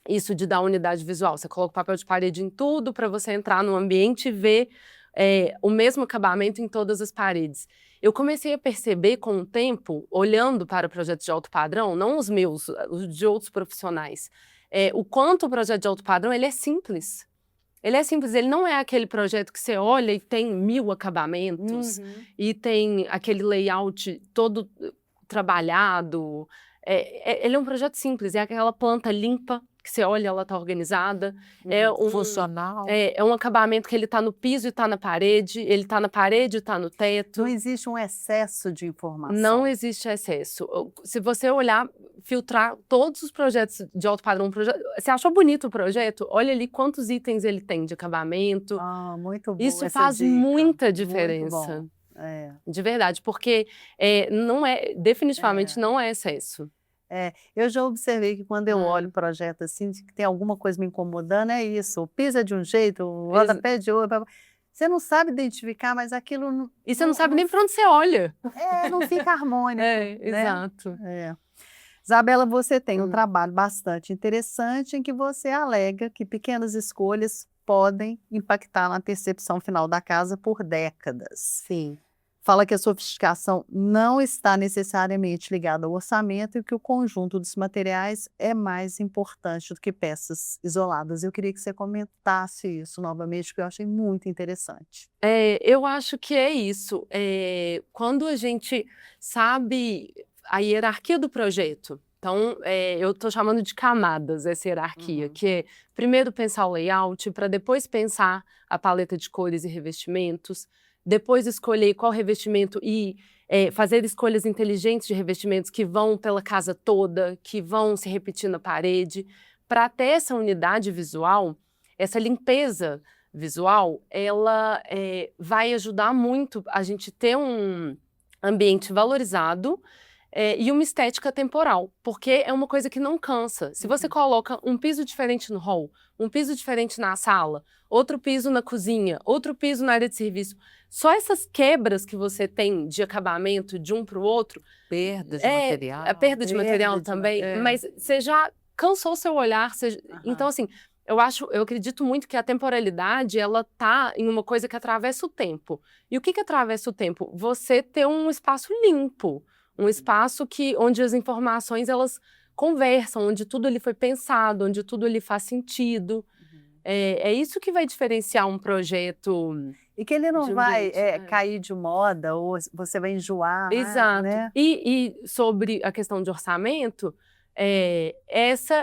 isso de dar unidade visual, você coloca o papel de parede em tudo para você entrar no ambiente e ver o mesmo acabamento em todas as paredes. Eu comecei a perceber com o tempo, olhando para projetos de alto padrão, não os meus, os de outros profissionais, o quanto o projeto de alto padrão ele é simples. Ele é simples, ele não é aquele projeto que você olha e tem 1000 acabamentos e tem aquele layout todo trabalhado. Ele é um projeto simples, é aquela planta limpa, que você olha, ela está organizada. Funcional. É um acabamento que ele está no piso e está na parede, ele está na parede e está no teto. Não existe um excesso de informação. Não existe excesso. Se você olhar, filtrar todos os projetos de alto padrão, você achou bonito o projeto? Olha ali quantos itens ele tem de acabamento. Muito bom. Isso faz muita diferença. De verdade, porque definitivamente não é excesso. Eu já observei que quando eu olho o projeto assim, que tem alguma coisa me incomodando, é isso. O piso é de um jeito, o rodapé de outro. Você não sabe identificar, mas aquilo... E você não sabe nem para onde você olha. Não fica harmônico. Exato. Isabela, você tem um trabalho bastante interessante em que você alega que pequenas escolhas podem impactar na percepção final da casa por décadas. Sim. Fala que a sofisticação não está necessariamente ligada ao orçamento e que o conjunto dos materiais é mais importante do que peças isoladas. Eu queria que você comentasse isso novamente, porque eu achei muito interessante. Eu acho que é isso. Quando a gente sabe a hierarquia do projeto. Então, eu estou chamando de camadas essa hierarquia, que é primeiro pensar o layout, para depois pensar a paleta de cores e revestimentos, depois escolher qual revestimento e fazer escolhas inteligentes de revestimentos que vão pela casa toda, que vão se repetir na parede, para ter essa unidade visual, essa limpeza visual, ela vai ajudar muito a gente ter um ambiente valorizado e uma estética temporal, porque é uma coisa que não cansa. Se você coloca um piso diferente no hall, um piso diferente na sala, outro piso na cozinha, outro piso na área de serviço, só essas quebras que você tem de acabamento de um para o outro... Perda de material. A perda de material também, mas você já cansou seu olhar. Então, assim, eu acredito muito que a temporalidade, ela tá em uma coisa que atravessa o tempo. E o que atravessa o tempo? Você ter um espaço limpo, um espaço onde as informações, elas conversam, onde tudo ali foi pensado, onde tudo ali faz sentido. É isso que vai diferenciar um projeto. E que ele não vai cair de moda ou você vai enjoar. Exato. Né? E sobre a questão de orçamento,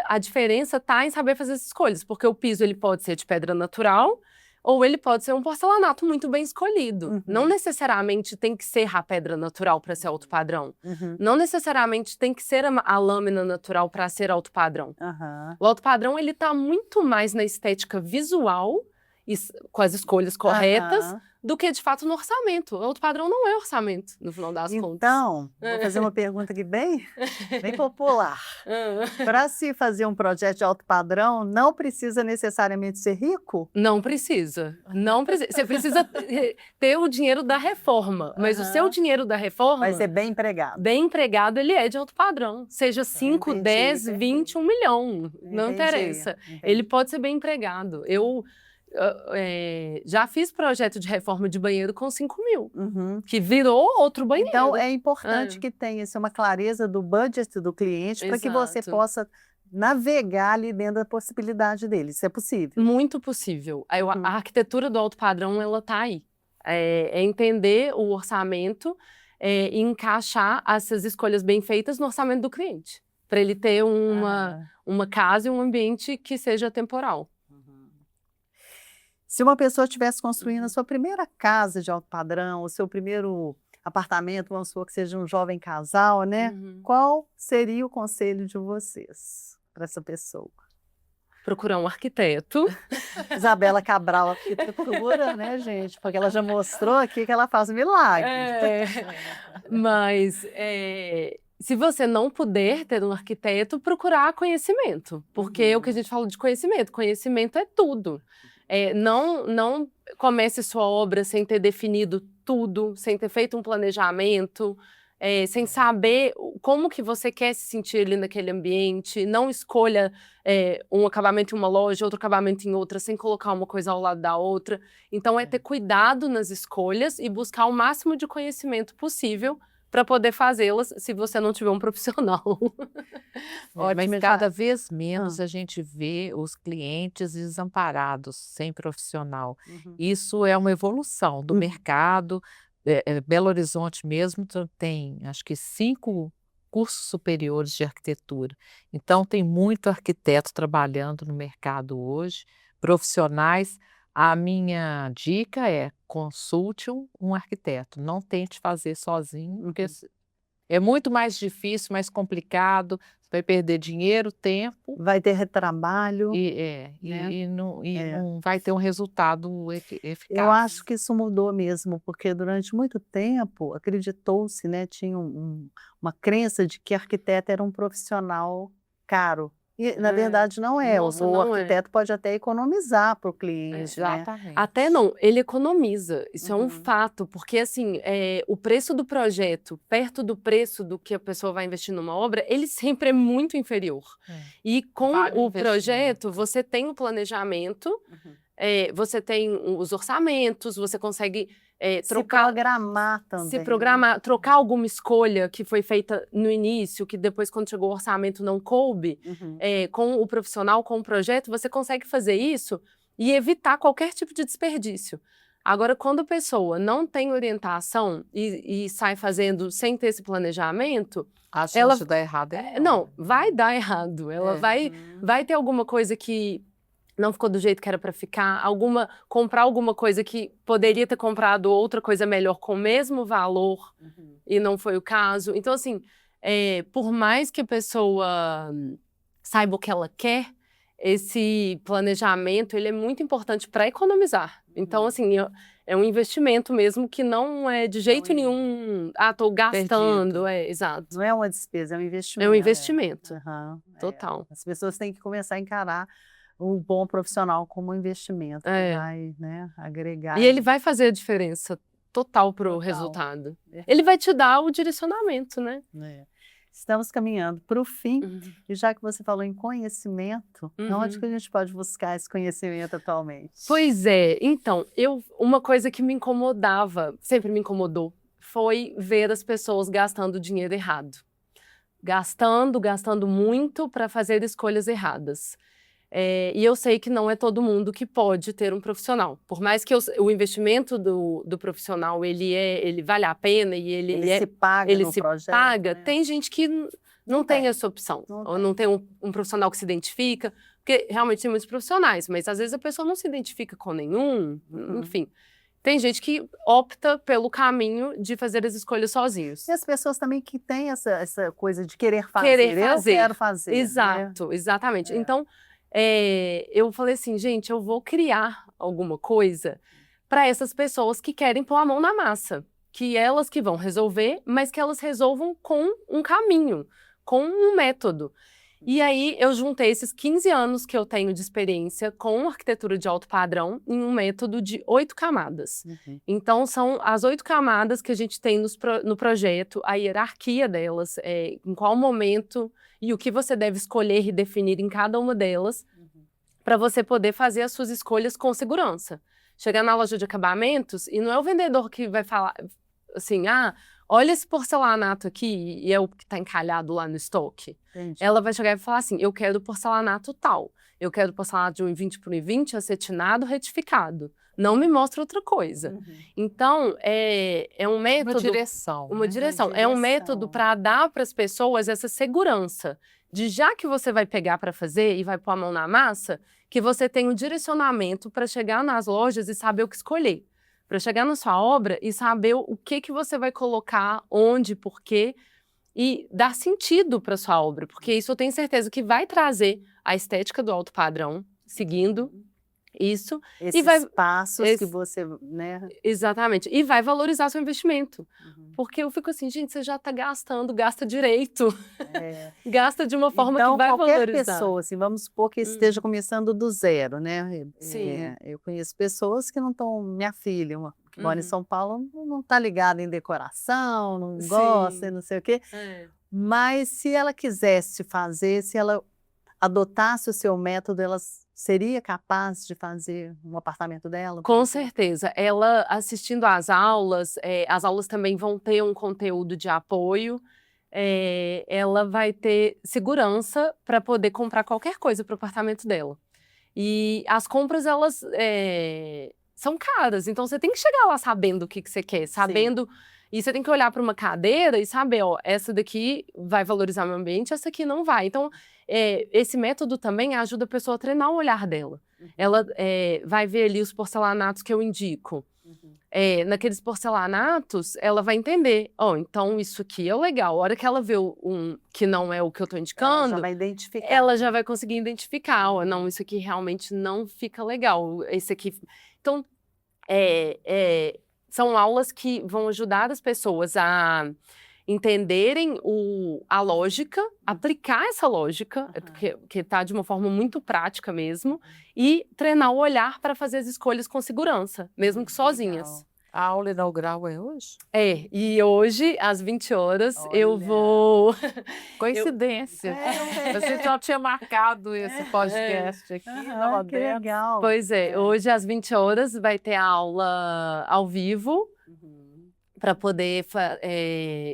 a diferença está em saber fazer essas escolhas, porque o piso ele pode ser de pedra natural ou ele pode ser um porcelanato muito bem escolhido. Não necessariamente tem que ser a pedra natural para ser alto padrão. Não necessariamente tem que ser a lâmina natural para ser alto padrão. O alto padrão ele está muito mais na estética visual e com as escolhas corretas do que de fato no orçamento. O alto padrão não é orçamento, no final das contas. Então, vou fazer uma pergunta aqui bem popular. Para se fazer um projeto de alto padrão, não precisa necessariamente ser rico? Não precisa. Não precisa. Você precisa ter o dinheiro da reforma, mas o seu dinheiro da reforma... Vai ser bem empregado. Bem empregado, ele é de alto padrão. Seja 5, 10, 20, 1 milhão. Não interessa. Ele pode ser bem empregado. Eu já fiz projeto de reforma de banheiro com 5 mil, que virou outro banheiro. Então, é importante que tenha uma clareza do budget do cliente para que você possa navegar ali dentro da possibilidade dele. Isso é possível? Muito possível. A arquitetura do alto padrão, ela está aí. É entender o orçamento e encaixar essas escolhas bem feitas no orçamento do cliente, para ele ter uma casa e um ambiente que seja temporal. Se uma pessoa estivesse construindo a sua primeira casa de alto padrão, o seu primeiro apartamento, vamos supor que seja um jovem casal, né? Qual seria o conselho de vocês para essa pessoa? Procurar um arquiteto. Isabela Cabral, arquitetura, né, gente? Porque ela já mostrou aqui que ela faz milagre. Mas se você não puder ter um arquiteto, procurar conhecimento. Porque é o que a gente fala de conhecimento. Conhecimento é tudo. Não comece sua obra sem ter definido tudo, sem ter feito um planejamento, sem saber como que você quer se sentir ali naquele ambiente. Não escolha um acabamento em uma loja, outro acabamento em outra, sem colocar uma coisa ao lado da outra. Então, ter cuidado nas escolhas e buscar o máximo de conhecimento possível para poder fazê-las, se você não tiver um profissional. Mas cada vez menos a gente vê os clientes desamparados, sem profissional. Isso é uma evolução do mercado. Belo Horizonte mesmo tem, acho que 5 cursos superiores de arquitetura. Então, tem muito arquiteto trabalhando no mercado hoje, profissionais. A minha dica é consulte um arquiteto, não tente fazer sozinho, porque é muito mais difícil, mais complicado, você vai perder dinheiro, tempo. Vai ter retrabalho. E não vai ter um resultado eficaz. Eu acho que isso mudou mesmo, porque durante muito tempo acreditou-se, né, tinha uma crença de que arquiteto era um profissional caro. E, na verdade, não é. Nossa, o arquiteto pode até economizar para o cliente. Exatamente. Né? Até não, ele economiza. Isso é um fato, porque assim, o preço do projeto, perto do preço do que a pessoa vai investir numa obra, ele sempre é muito inferior. E com o projeto, você tem o planejamento, você tem os orçamentos, você consegue trocar, se programar também. Se programar, trocar alguma escolha que foi feita no início, que depois, quando chegou o orçamento, não coube, com o profissional, com o projeto, você consegue fazer isso e evitar qualquer tipo de desperdício. Agora, quando a pessoa não tem orientação e sai fazendo sem ter esse planejamento, A chance ela de dar errado é não, vai dar errado. Ela vai ter alguma coisa que não ficou do jeito que era para ficar, comprar alguma coisa que poderia ter comprado outra coisa melhor com o mesmo valor e não foi o caso. Então, assim, por mais que a pessoa saiba o que ela quer, esse planejamento ele é muito importante para economizar. Então, assim, é um investimento mesmo que não é de jeito nenhum, estou gastando. Exato. Não é uma despesa, é um investimento. É um investimento, total. As pessoas têm que começar a encarar um bom profissional como um investimento, que vai, né, agregar. E ele vai fazer a diferença total para o resultado. Ele vai te dar o direcionamento, né? Estamos caminhando para o fim, e já que você falou em conhecimento, onde que a gente pode buscar esse conhecimento atualmente? Pois é, então, uma coisa que me incomodava, sempre me incomodou, foi ver as pessoas gastando dinheiro errado. Gastando muito para fazer escolhas erradas. E eu sei que não é todo mundo que pode ter um profissional. Por mais que o investimento do profissional, ele vale a pena e ele se paga no projeto, né? Tem gente que não tem essa opção. Ou não tem um profissional que se identifica. Porque realmente tem muitos profissionais, mas às vezes a pessoa não se identifica com nenhum. Enfim, tem gente que opta pelo caminho de fazer as escolhas sozinhos. E as pessoas também que têm essa coisa de querer fazer. Eu quero fazer. Exato, né? Exatamente. Então, eu falei assim, gente, eu vou criar alguma coisa para essas pessoas que querem pôr a mão na massa. Que elas que vão resolver, mas que elas resolvam com um caminho, com um método. E aí eu juntei esses 15 anos que eu tenho de experiência com arquitetura de alto padrão em um método de 8 camadas. Então são as 8 camadas que a gente tem no projeto, a hierarquia delas, em qual momento e o que você deve escolher e definir em cada uma delas, para você poder fazer as suas escolhas com segurança. Chegar na loja de acabamentos e não é o vendedor que vai falar assim, olha esse porcelanato aqui e é o que está encalhado lá no estoque. Entendi. Ela vai chegar e falar assim, eu quero porcelanato tal, eu quero porcelanato de 1,20 por 1,20, acetinado, retificado. Não me mostra outra coisa. Então, é um método... Uma direção. É um método para dar para as pessoas essa segurança de já que você vai pegar para fazer e vai pôr a mão na massa, que você tem um direcionamento para chegar nas lojas e saber o que escolher. Para chegar na sua obra e saber o que você vai colocar, onde, por quê, e dar sentido para sua obra. Porque isso eu tenho certeza que vai trazer a estética do alto padrão, seguindo isso. Esses passos que você, né? Exatamente. E vai valorizar seu investimento. Porque eu fico assim, gente, você já está gastando, gasta direito. Gasta de uma forma que vai valorizar. Qualquer pessoa, assim, vamos supor que esteja começando do zero, né? Sim. Eu conheço pessoas que não estão... Minha filha, que mora em São Paulo, não está ligada em decoração, não gosta, não sei o quê. Mas se ela quisesse fazer, se ela adotasse o seu método, ela seria capaz de fazer um apartamento dela? Com certeza. Ela assistindo às aulas, as aulas também vão ter um conteúdo de apoio. Ela vai ter segurança para poder comprar qualquer coisa para o apartamento dela. E as compras, elas são caras. Então, você tem que chegar lá sabendo o que você quer, sabendo... E você tem que olhar para uma cadeira e saber, essa daqui vai valorizar o meio ambiente, essa aqui não vai. Então, esse método também ajuda a pessoa a treinar o olhar dela. Ela vai ver ali os porcelanatos que eu indico. Naqueles porcelanatos, ela vai entender, então isso aqui é legal. A hora que ela vê um que não é o que eu estou indicando, ela já vai identificar. Ela já vai conseguir identificar, não, isso aqui realmente não fica legal. Esse aqui... Então, são aulas que vão ajudar as pessoas a entenderem a lógica, aplicar essa lógica, que está de uma forma muito prática mesmo, e treinar o olhar para fazer as escolhas com segurança, mesmo que sozinhas. Legal. A aula inaugural é hoje? E hoje, às 20 horas, eu vou... Coincidência. Você já tinha marcado esse podcast aqui. Que legal. Pois hoje, às 20 horas, vai ter aula ao vivo, para poder...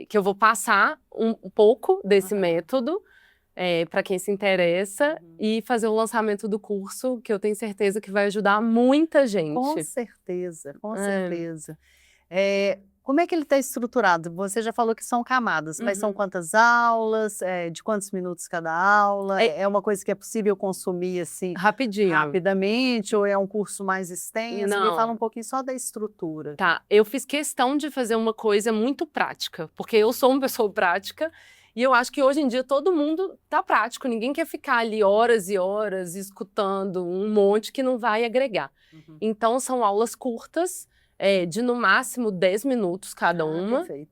que eu vou passar um pouco desse método, para quem se interessa e fazer o lançamento do curso, que eu tenho certeza que vai ajudar muita gente. Com certeza, com certeza. Como é que ele está estruturado? Você já falou que são camadas, mas são quantas aulas? De quantos minutos cada aula? É uma coisa que é possível consumir assim Rapidinho. rapidamente ou é um curso mais extenso? Me Não. fala um pouquinho só da estrutura. Tá, eu fiz questão de fazer uma coisa muito prática, porque eu sou uma pessoa prática e eu acho que hoje em dia todo mundo tá prático, ninguém quer ficar ali horas e horas escutando um monte que não vai agregar. Então são aulas curtas, de no máximo 10 minutos cada uma. Perfeito.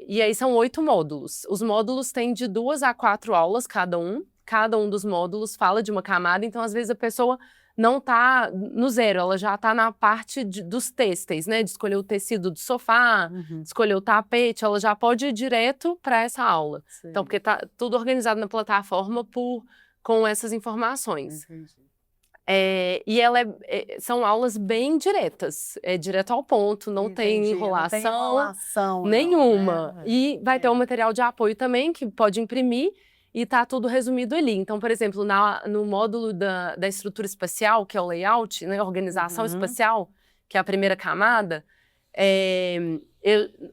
E aí são 8 módulos. Os módulos têm de 2 a 4 aulas cada um. Cada um dos módulos fala de uma camada, então às vezes a pessoa não está no zero, ela já está na parte dos têxteis, né? De escolher o tecido do sofá, escolher o tapete, ela já pode ir direto para essa aula. Sim. Então, porque está tudo organizado na plataforma com essas informações. E são aulas bem diretas, direto ao ponto, não tem enrolação nenhuma. Né? E vai ter um material de apoio também, que pode imprimir, e tá tudo resumido ali. Então, por exemplo, no módulo da estrutura espacial, que é o layout, né, organização espacial, que é a primeira camada,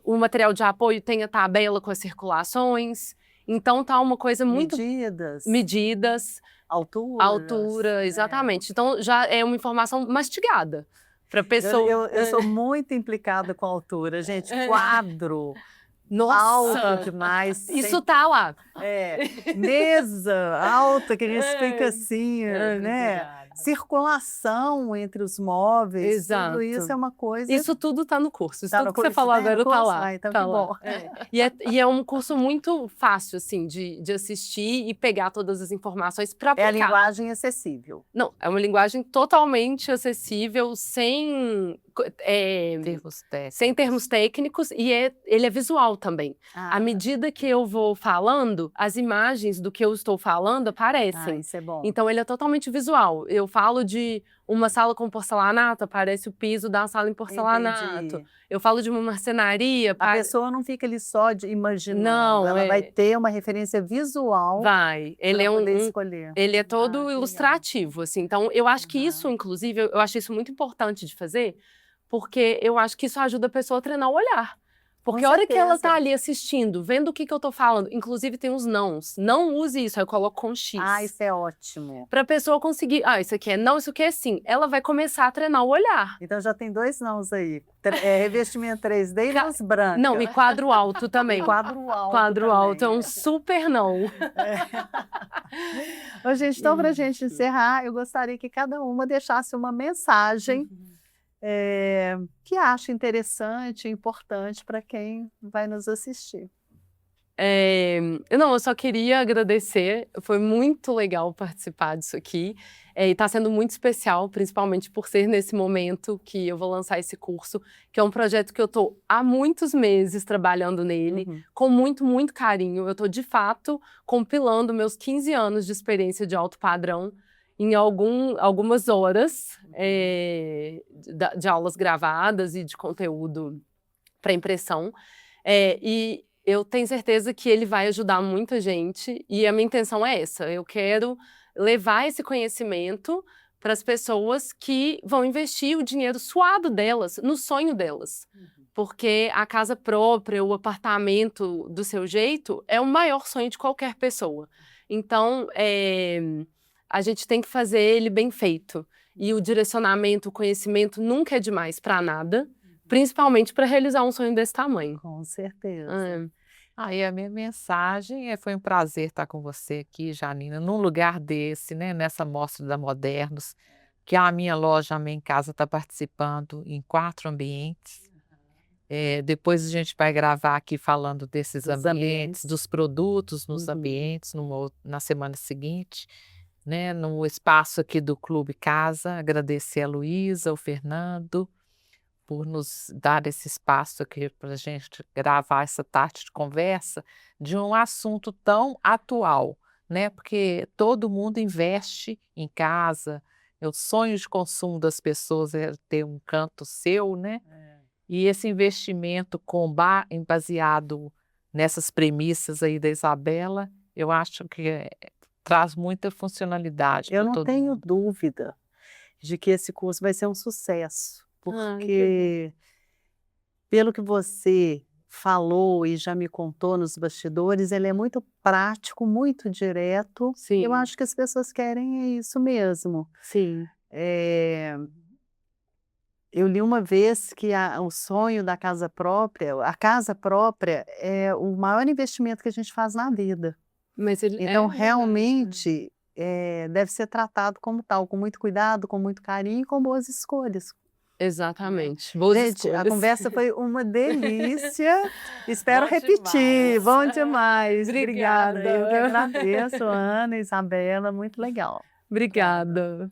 o material de apoio tem a tabela com as circulações. Então, tá uma coisa muito... Medidas. Altura, exatamente. Então, já é uma informação mastigada para a pessoa. Eu sou muito implicada com a altura, gente. Quadro. Nossa! Alto demais. Isso tá lá. Mesa alta, que a gente fica assim, né? Circulação entre os móveis. Exato. Tudo isso é uma coisa... Isso tudo tá no curso. Isso Tá tudo no que você curso? falou Tá agora no tá curso? lá. Então Tá que lá. bom. E é um curso muito fácil, assim, de assistir e pegar todas as informações para aplicar. É a linguagem acessível. Não, é uma linguagem totalmente acessível, sem termos técnicos, e ele é visual também. À medida que eu vou falando, as imagens do que eu estou falando aparecem. Isso é bom. Então, ele é totalmente visual. Eu falo de uma sala com porcelanato, aparece o piso da sala em porcelanato. Entendi. Eu falo de uma marcenaria. A pessoa não fica ali só imaginando. Não, ela vai ter uma referência visual. Vai. Ele é poder escolher. Ele é todo ilustrativo, assim. Então, eu acho que isso, inclusive, eu acho isso muito importante de fazer, porque eu acho que isso ajuda a pessoa a treinar o olhar. Porque a hora que ela tá ali assistindo, vendo o que eu tô falando, inclusive tem uns nãos. Não use isso, aí eu coloco com X. Isso é ótimo. Pra pessoa conseguir, isso aqui é não, isso aqui é sim. Ela vai começar a treinar o olhar. Então já tem 2 nãos aí. Revestimento 3D e luz branca. Não, e quadro alto também. Quadro alto. Quadro alto é um super não. Ô, gente, então pra gente encerrar, eu gostaria que cada uma deixasse uma mensagem que acha interessante e importante para quem vai nos assistir. Eu só queria agradecer, foi muito legal participar disso aqui, e está sendo muito especial, principalmente por ser nesse momento que eu vou lançar esse curso, que é um projeto que eu estou há muitos meses trabalhando nele, com muito, muito carinho. Eu estou, de fato, compilando meus 15 anos de experiência de alto padrão em algumas horas de aulas gravadas e de conteúdo para impressão. E eu tenho certeza que ele vai ajudar muita gente e a minha intenção é essa. Eu quero levar esse conhecimento para as pessoas que vão investir o dinheiro suado delas, no sonho delas. Porque a casa própria, o apartamento do seu jeito, é o maior sonho de qualquer pessoa. Então, a gente tem que fazer ele bem feito. E o direcionamento, o conhecimento nunca é demais para nada, principalmente para realizar um sonho desse tamanho. Com certeza. E a minha mensagem foi um prazer estar com você aqui, Janina, num lugar desse, né, nessa mostra da Modernos, que a minha loja, a Minha Casa, está participando em 4 ambientes. Depois a gente vai gravar aqui falando desses ambientes, dos produtos nos ambientes, na semana seguinte, né, no espaço aqui do Clube Casa. Agradecer a Luísa, o Fernando, por nos dar esse espaço aqui para a gente gravar essa tarde de conversa de um assunto tão atual, né? Porque todo mundo investe em casa, o sonho de consumo das pessoas é ter um canto seu, né? E esse investimento baseado nessas premissas aí da Isabela, eu acho que traz muita funcionalidade Eu para não todo tenho mundo. dúvida de que esse curso vai ser um sucesso, Ai, que bom. porque pelo que você falou e já me contou nos bastidores, ele é muito prático, muito direto. Eu Sim, acho que as pessoas querem é isso mesmo. sim. Eu li uma vez que o sonho da casa própria, a casa própria é o maior investimento que a gente faz na vida. Mas ele Então, verdade, realmente, deve ser tratado como tal, com muito cuidado, com muito carinho e com boas escolhas. Exatamente. Boas Gente, a escolhas. conversa foi uma delícia. Espero Bom repetir. demais. Bom demais. Obrigada. Eu que Obrigada. agradeço, Ana, Isabela, muito legal. Obrigada.